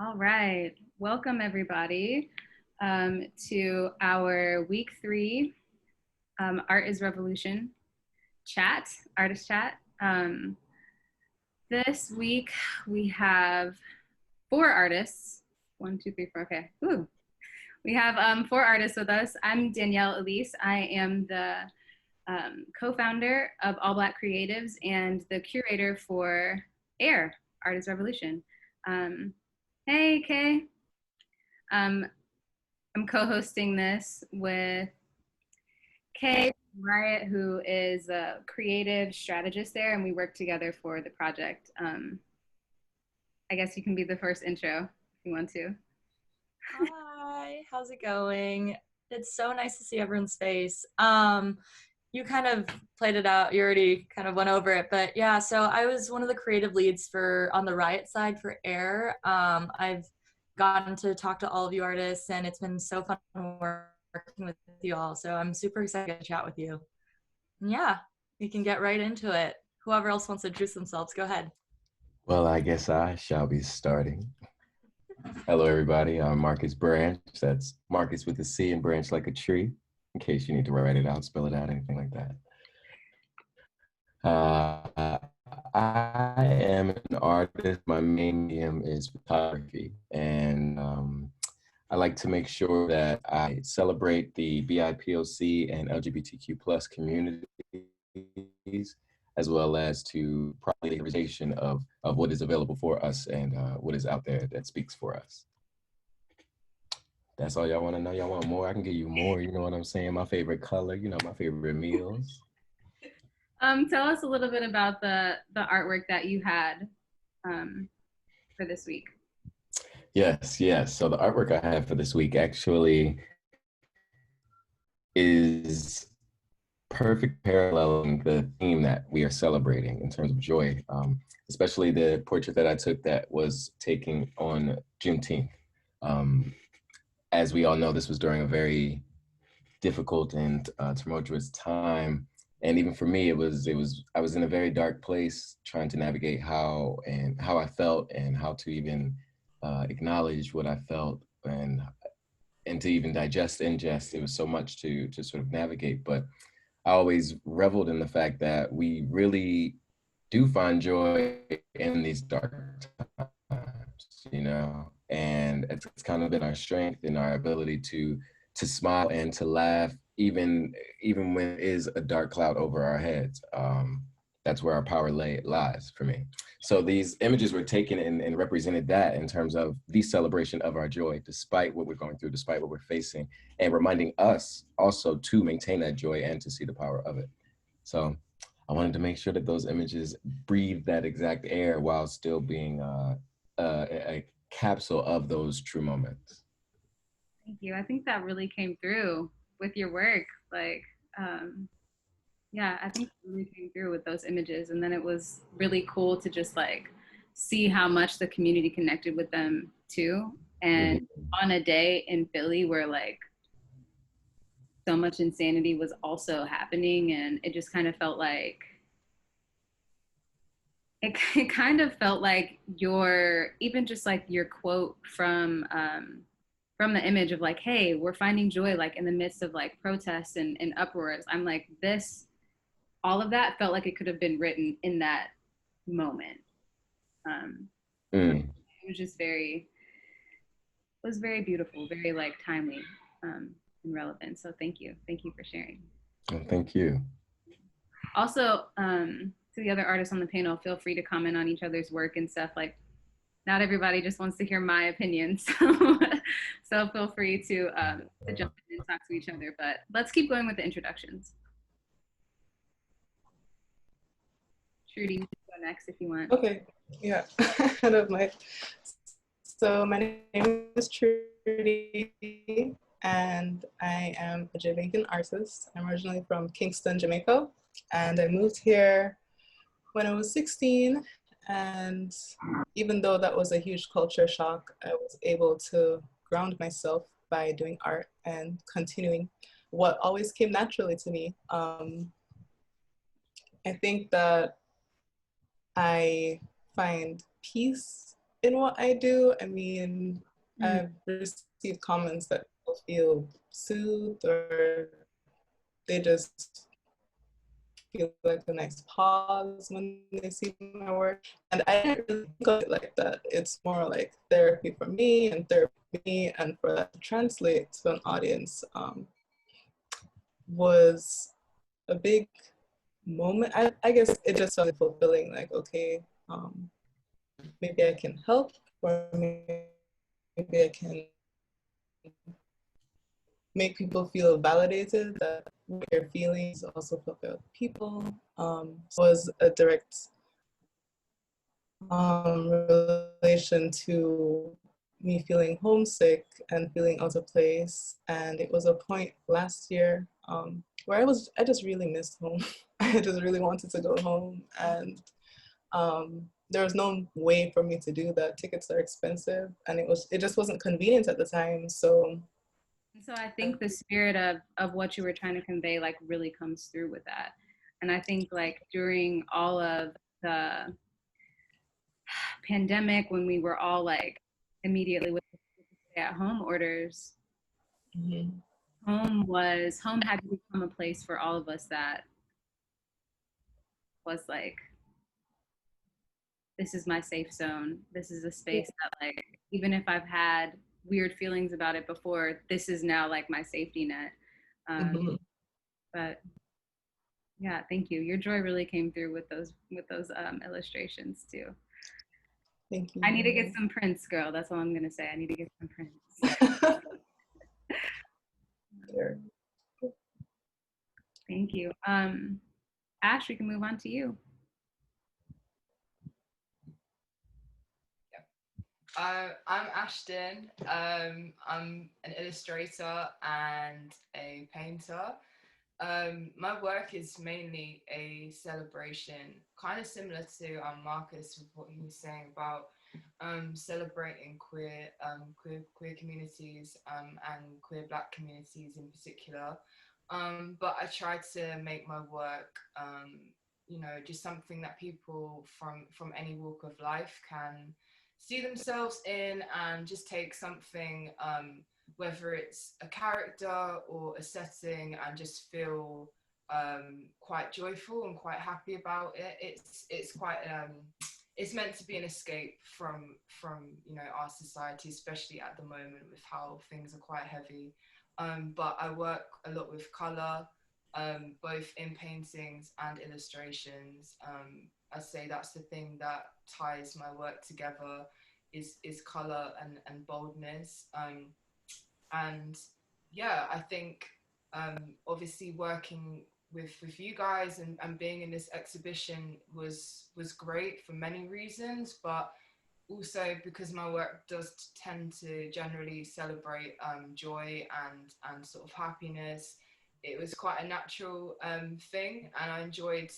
All right. Welcome, everybody, to our week 3 Art is Revolution chat, artist chat. This week we have 4 artists. 1, 2, 3, 4. Okay. Ooh. We have 4 artists with us. I'm Danielle Elise. I am the co-founder of All Black Creatives and the curator for AIR, Art is Revolution. Hey, Kay. I'm co-hosting this with Kay Riot, who is a creative strategist there, and we work together for the project. I guess you can be the first intro if you want to. Hi, how's it going? It's so nice to see everyone's face. You kind of played it out. You already kind of went over it, but yeah. So I was one of the creative leads for on the Riot side for AIR. I've gotten to talk to all of you artists, and it's been so fun working with you all. So I'm super excited to chat with you. And yeah, we can get right into it. Whoever else wants to introduce themselves, go ahead. Well, I guess I shall be starting. Hello, everybody. I'm Marcus Branch. That's Marcus with a C and branch like a tree, in case you need to write it out, spell it out, anything like that. I am an artist. My main medium is photography, and I like to make sure that I celebrate the BIPOC and LGBTQ plus communities, as well as to properly representation of what is available for us and what is out there that speaks for us. That's all y'all want to know? Y'all want more? I can give you more. You know what I'm saying? My favorite color, my favorite meals. Tell us a little bit about the artwork that you had for this week. Yes. So the artwork I have for this week actually is perfect paralleling the theme that we are celebrating in terms of joy, especially the portrait that I took that was taken on Juneteenth. As we all know, this was during a very difficult and tumultuous time. And even for me, I was in a very dark place trying to navigate how I felt and how to even acknowledge what I felt and to even ingest. It was so much to sort of navigate, but I always reveled in the fact that we really do find joy in these dark times, and it's kind of been our strength and our ability to smile and to laugh, even when it is a dark cloud over our heads. That's where our power lies for me. So these images were taken and represented that in terms of the celebration of our joy, despite what we're going through, despite what we're facing, and reminding us also to maintain that joy and to see the power of it. So I wanted to make sure that those images breathe that exact air while still being a capsule of those true moments. Thank you. I think that really came through with your work. Yeah, I think it really came through with those images. And then it was really cool to just see how much the community connected with them too. And on a day in Philly where so much insanity was also happening, and it just kind of felt like it kind of felt like your quote from the image of hey, we're finding joy in the midst of protests and uproars. I'm like, this, all of that felt like it could have been written in that moment. It was just it was very beautiful, very timely and relevant. So thank you for sharing. Well, thank you. Also, to the other artists on the panel, feel free to comment on each other's work and stuff. Not everybody just wants to hear my opinion, so feel free to jump in and talk to each other. But let's keep going with the introductions. Trudy, you can go next if you want. Okay, yeah, I don't mind. So my name is Trudy, and I am a Jamaican artist. I'm originally from Kingston, Jamaica, and I moved here when I was 16. And even though that was a huge culture shock, I was able to ground myself by doing art and continuing what always came naturally to me. I think that I find peace in what I do. I mean, I've received comments that people feel soothed, or they just feel like a nice pause when they see my work. And I didn't really think of it like that. It's more like therapy for me and therapy for me, and for that to translate to an audience was a big moment. I guess it just felt fulfilling, like, okay, maybe I can help, or maybe I can make people feel validated, that their feelings also fulfill people. Was a direct relation to me feeling homesick and feeling out of place. And it was a point last year where I just really missed home. I just really wanted to go home, and there was no way for me to do that. Tickets are expensive, and it just wasn't convenient at the time. So I think the spirit of what you were trying to convey like really comes through with that. And I think like during all of the pandemic, when we were all like immediately with the stay-at-home orders, home had to become a place for all of us that was like, this is my safe zone. This is a space that like, even if I've had weird feelings about it before, this is now like my safety net. But yeah, thank you. Your joy really came through with those illustrations too. Thank you. I need to get some prints, girl. That's all I'm gonna say. I need to get some prints. Sure. Thank you. Ash, we can move on to you. I'm Ashton. I'm an illustrator and a painter. My work is mainly a celebration, kind of similar to Marcus with what he was saying about celebrating queer communities and queer Black communities in particular. But I try to make my work, just something that people from any walk of life can see themselves in, and just take something, whether it's a character or a setting, and just feel quite joyful and quite happy about it. It's quite it's meant to be an escape from our society, especially at the moment with how things are quite heavy. But I work a lot with color, both in paintings and illustrations. I say that's the thing that ties my work together, is color and boldness. And yeah, I think obviously working with you guys and being in this exhibition was great for many reasons, but also because my work does tend to generally celebrate joy and sort of happiness. It was quite a natural thing, and I enjoyed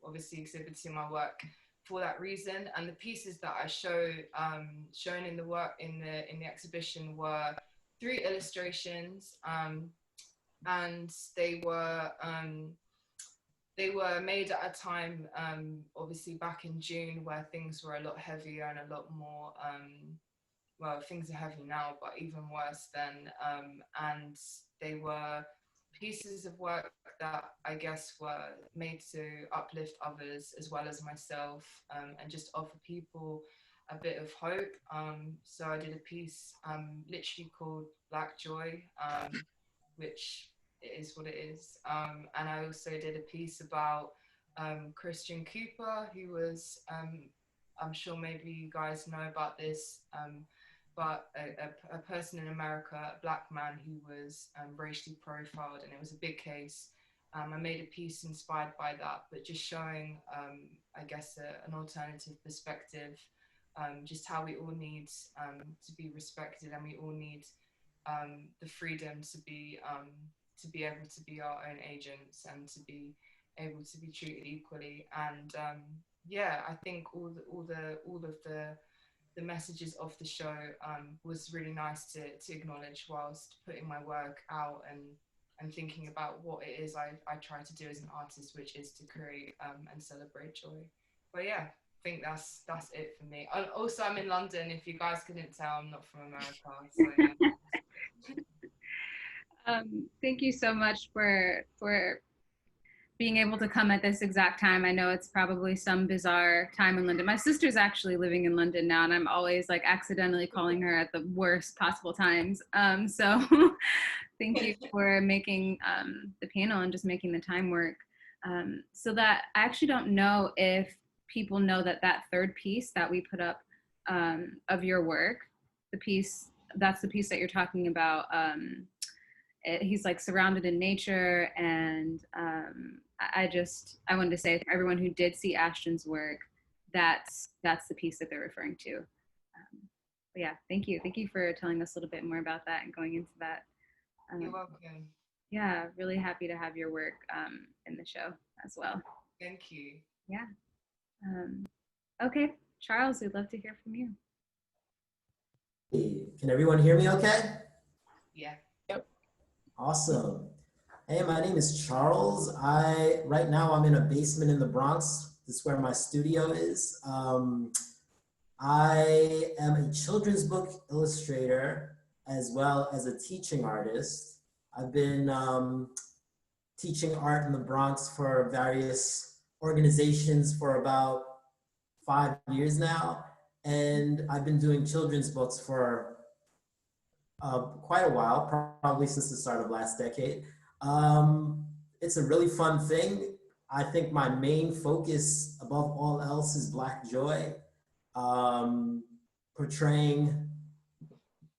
obviously exhibiting my work for that reason. And the pieces that I shown in the work in the exhibition were 3 illustrations, and they were made at a time, obviously back in June, where things were a lot heavier and a lot more, well, things are heavy now, but even worse then. And they were pieces of work that I guess were made to uplift others as well as myself, and just offer people a bit of hope. So I did a piece literally called Black Joy, which it is what it is. And I also did a piece about Christian Cooper, who was, I'm sure maybe you guys know about this, but a person in America, a Black man who was racially profiled, and it was a big case. I made a piece inspired by that, but just showing, I guess, an alternative perspective, just how we all need to be respected, and we all need the freedom to be able to be our own agents, and to be able to be treated equally. And yeah, I think all of the messages of the show was really nice to acknowledge whilst putting my work out, and thinking about what it is I try to do as an artist, which is to create and celebrate joy. But yeah, think that's it for me. And also, I'm in London. If you guys couldn't tell, I'm not from America. So yeah. Thank you so much for being able to come at this exact time. I know it's probably some bizarre time in London. My sister's actually living in London now, and I'm always like accidentally calling her at the worst possible times. So thank you for making the panel and just making the time work. So that I actually don't know if people know that that third piece that we put up of your work, the piece, that's the piece that you're talking about. He's like surrounded in nature, and I wanted to say for everyone who did see Ashton's work, that's the piece that they're referring to. But yeah, thank you for telling us a little bit more about that and going into that. You're welcome. Yeah, really happy to have your work in the show as well. Thank you. Yeah. Okay, Charles, we'd love to hear from you. Hey, can everyone hear me okay? Yeah. Yep. Awesome. Hey, my name is Charles. Right now I'm in a basement in the Bronx. This is where my studio is. I am a children's book illustrator as well as a teaching artist. I've been teaching art in the Bronx for various organizations for about 5 years now. And I've been doing children's books for quite a while, probably since the start of last decade. It's a really fun thing. I think my main focus above all else is Black joy, portraying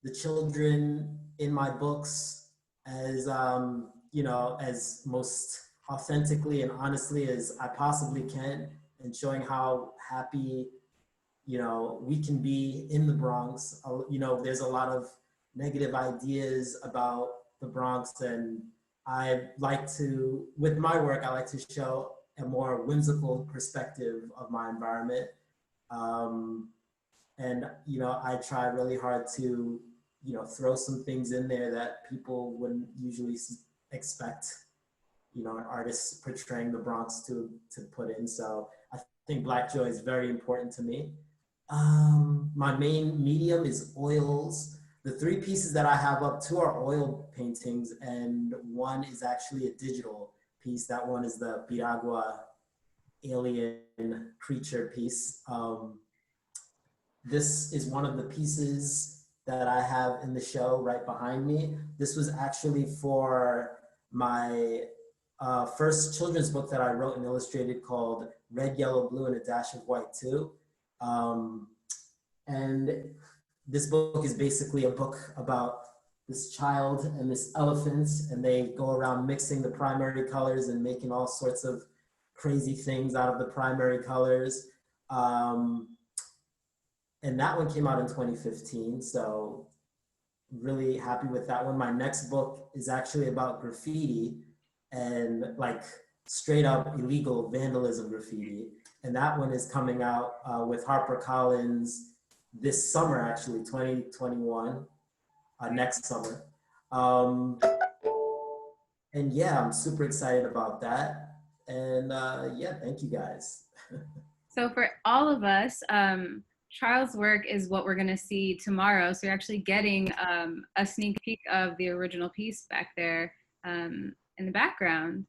the children in my books as, as most authentically and honestly as I possibly can, and showing how happy, we can be in the Bronx. There's a lot of negative ideas about the Bronx, and with my work, I like to show a more whimsical perspective of my environment. I try really hard to, throw some things in there that people wouldn't usually expect, an artist portraying the Bronx to put in. So I think Black joy is very important to me. My main medium is oils. The 3 pieces that I have up, 2 are oil paintings, and 1 is actually a digital piece. That one is the Piragua alien creature piece. This is one of the pieces that I have in the show right behind me. This was actually for my first children's book that I wrote and illustrated called Red, Yellow, Blue, and a Dash of White Too. And this book is basically a book about this child and this elephant, and they go around mixing the primary colors and making all sorts of crazy things out of the primary colors. And that one came out in 2015, so really happy with that one. My next book is actually about graffiti and like straight up illegal vandalism graffiti. And that one is coming out with HarperCollins this summer, actually, 2021, next summer. And yeah, I'm super excited about that. And yeah, thank you guys. So for all of us, Charles' work is what we're going to see tomorrow. So you're actually getting a sneak peek of the original piece back there in the background.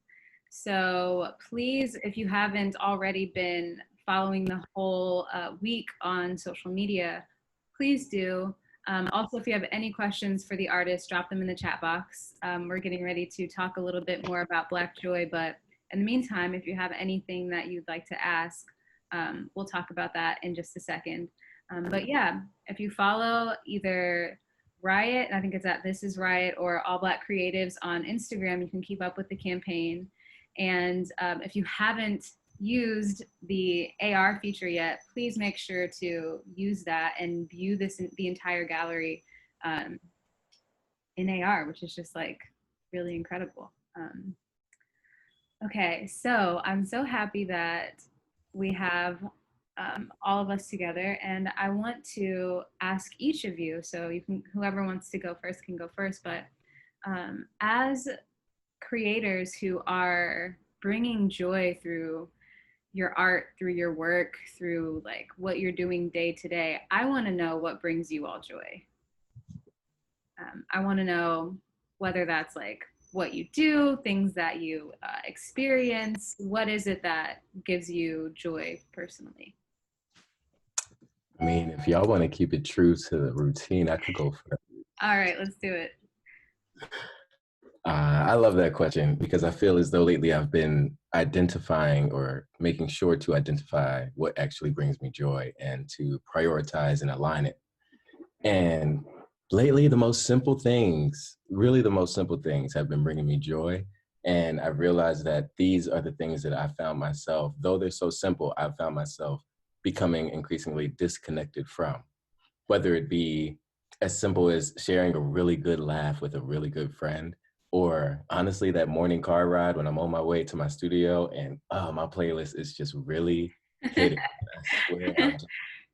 So please, if you haven't already been following the whole week on social media, please do. Also, if you have any questions for the artist, drop them in the chat box. We're getting ready to talk a little bit more about Black joy, but in the meantime, if you have anything that you'd like to ask, we'll talk about that in just a second. But yeah, if you follow either Riot, I think it's at This Is Riot, or All Black Creatives on Instagram, you can keep up with the campaign. And if you haven't used the AR feature yet, please make sure to use that and view the entire gallery in AR, which is just like really incredible. Okay, so I'm so happy that we have all of us together, and I want to ask each of you, so you can, whoever wants to go first can go first, but as creators who are bringing joy through your art, through your work, through like what you're doing day to day, I want to know what brings you all joy. I want to know whether that's like what you do, things that you experience. What is it that gives you joy personally? I mean, if y'all want to keep it true to the routine, I could go for it. All right, let's do it. I love that question because I feel as though lately I've been identifying or making sure to identify what actually brings me joy and to prioritize and align it. And lately, the most simple things, really the most simple things have been bringing me joy. And I've realized that these are the things that I found myself, though they're so simple, I've found myself becoming increasingly disconnected from, whether it be as simple as sharing a really good laugh with a really good friend, or honestly, that morning car ride when I'm on my way to my studio and oh, my playlist is just really hitting. I swear,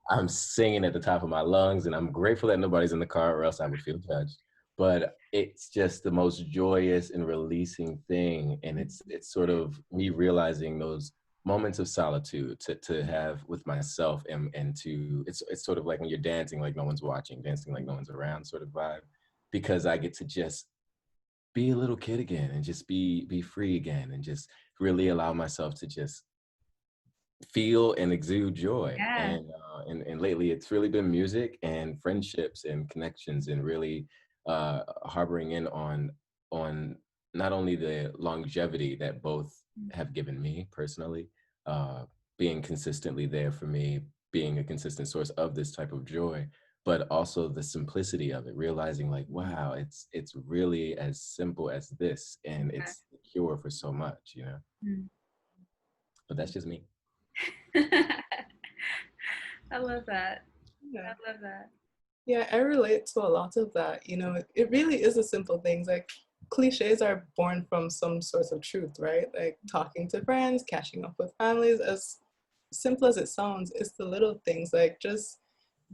I'm singing at the top of my lungs, and I'm grateful that nobody's in the car, or else I would feel judged. But it's just the most joyous and releasing thing, and it's sort of me realizing those moments of solitude to have with myself, and to it's sort of like when you're dancing like no one's watching, dancing like no one's around, sort of vibe, because I get to just be a little kid again and just be free again and just really allow myself to just feel and exude joy. Yeah. And lately it's really been music and friendships and connections and really harboring in on not only the longevity that both have given me personally, uh, being consistently there for me, being a consistent source of this type of joy, but also the simplicity of it, realizing like, wow, it's really as simple as this, and Okay. it's the cure for so much, you know. Mm. But that's just me. I love that. Yeah. I love that. Yeah, I relate to a lot of that. You know, it really is the simple things. Like cliches are born from some source of truth, right? Like talking to friends, catching up with families, as simple as it sounds, it's the little things. Like just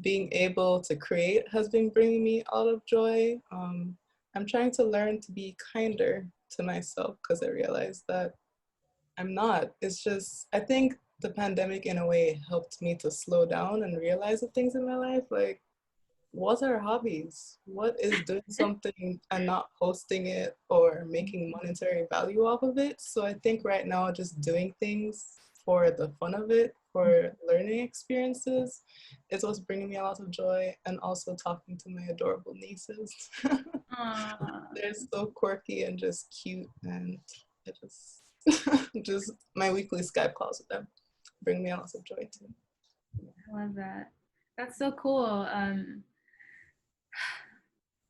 being able to create has been bringing me a lot of joy. I'm trying to learn to be kinder to myself because I realized that I'm not. It's just, I think the pandemic in a way helped me to slow down and realize the things in my life. Like, what are hobbies? What is doing something and not posting it or making monetary value off of it? So I think right now just doing things for the fun of it, for learning experiences, is what's bringing me a lot of joy, and also talking to my adorable nieces. Aw. They're so quirky and just cute, and it just just my weekly Skype calls with them bring me a lot of joy too. I love that. That's so cool.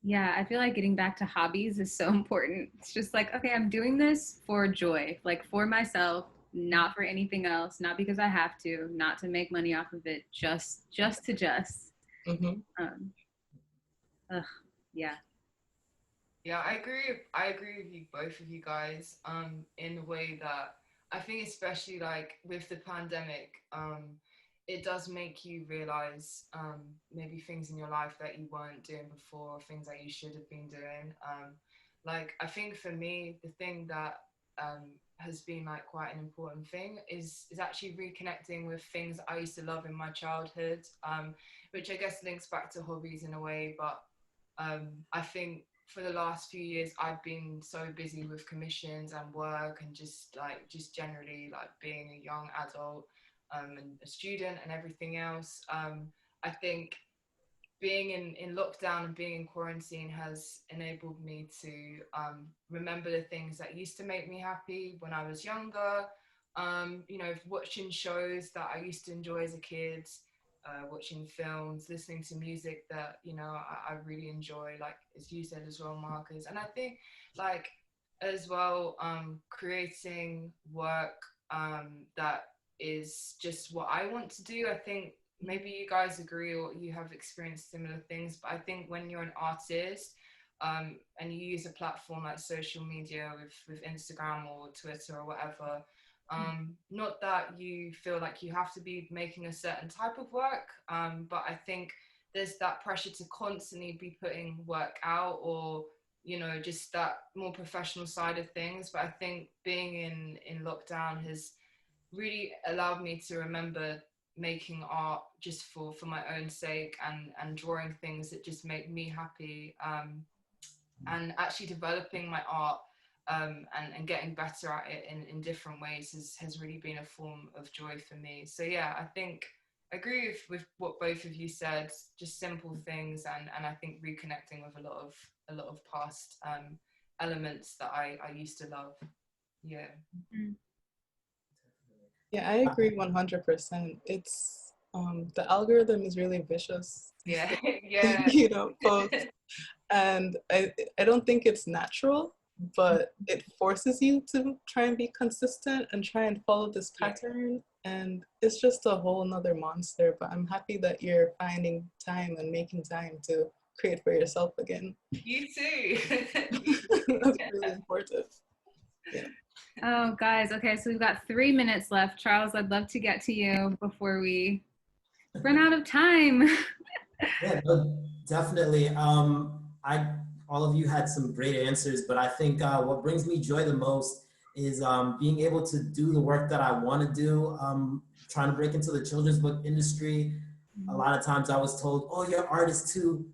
Yeah, I feel like getting back to hobbies is so important. It's just like, okay, I'm doing this for joy, like for myself, not for anything else, not because I have to, not to make money off of it, just to just. Mm-hmm. Um, ugh, yeah. Yeah, I agree with you both of you guys. In the way that I think, especially like with the pandemic, it does make you realize maybe things in your life that you weren't doing before, things that you should have been doing. Like I think for me, the thing that has been like quite an important thing is actually reconnecting with things I used to love in my childhood, which I guess links back to hobbies in a way, but I think for the last few years I've been so busy with commissions and work and just generally like being a young adult and a student and everything else. I think being in lockdown and being in quarantine has enabled me to remember the things that used to make me happy when I was younger. You know, watching shows that I used to enjoy as a kid, watching films, listening to music that, you know, I really enjoy, like as you said as well, Marcus. And I think like as well, creating work that is just what I want to do. I think maybe you guys agree or you have experienced similar things, but I think when you're an artist and you use a platform like social media with Instagram or Twitter or whatever, not that you feel like you have to be making a certain type of work, but I think there's that pressure to constantly be putting work out, or you know, just that more professional side of things. But I think being in lockdown has really allowed me to remember making art just for my own sake, and drawing things that just make me happy, and actually developing my art, and getting better at it in different ways has really been a form of joy for me. So yeah, I think I agree with what both of you said, just simple things, and I think reconnecting with a lot of past elements that I used to love. Yeah. Yeah, I agree 100%. It's the algorithm is really vicious. Yeah. Yeah. You know, post, and I don't think it's natural, but it forces you to try and be consistent and try and follow this pattern, and it's just a whole nother monster. But I'm happy that you're finding time and making time to create for yourself again. You too. That's really important. Yeah. Oh, guys. Okay, so we've got 3 minutes left. Charles, I'd love to get to you before we run out of time. Yeah, no, definitely. All of you had some great answers, but I think what brings me joy the most is being able to do the work that I want to do. Trying to break into the children's book industry. A lot of times I was told, "Oh, your art is too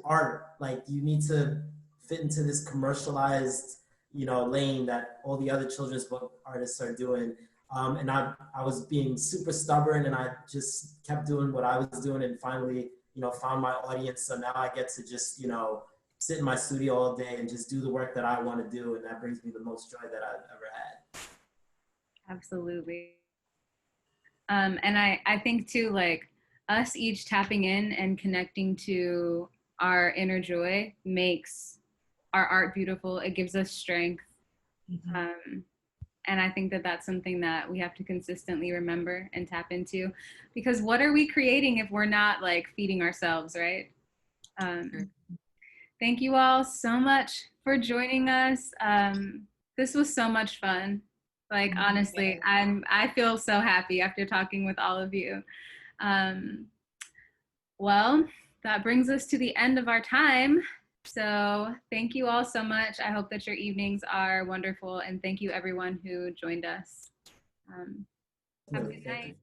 art. Like you need to fit into this commercialized, lane that all the other children's book artists are doing." And I was being super stubborn, and I just kept doing what I was doing, and finally, found my audience. So now I get to just, sit in my studio all day and just do the work that I want to do. And that brings me the most joy that I've ever had. Absolutely. And I think too, like us each tapping in and connecting to our inner joy makes our art beautiful. It gives us strength. And I think that that's something that we have to consistently remember and tap into, because what are we creating if we're not like feeding ourselves, right? Thank you all so much for joining us. This was so much fun. Like honestly, I feel so happy after talking with all of you. Well, that brings us to the end of our time. So thank you all so much. I hope that your evenings are wonderful, and thank you everyone who joined us. Have a good night.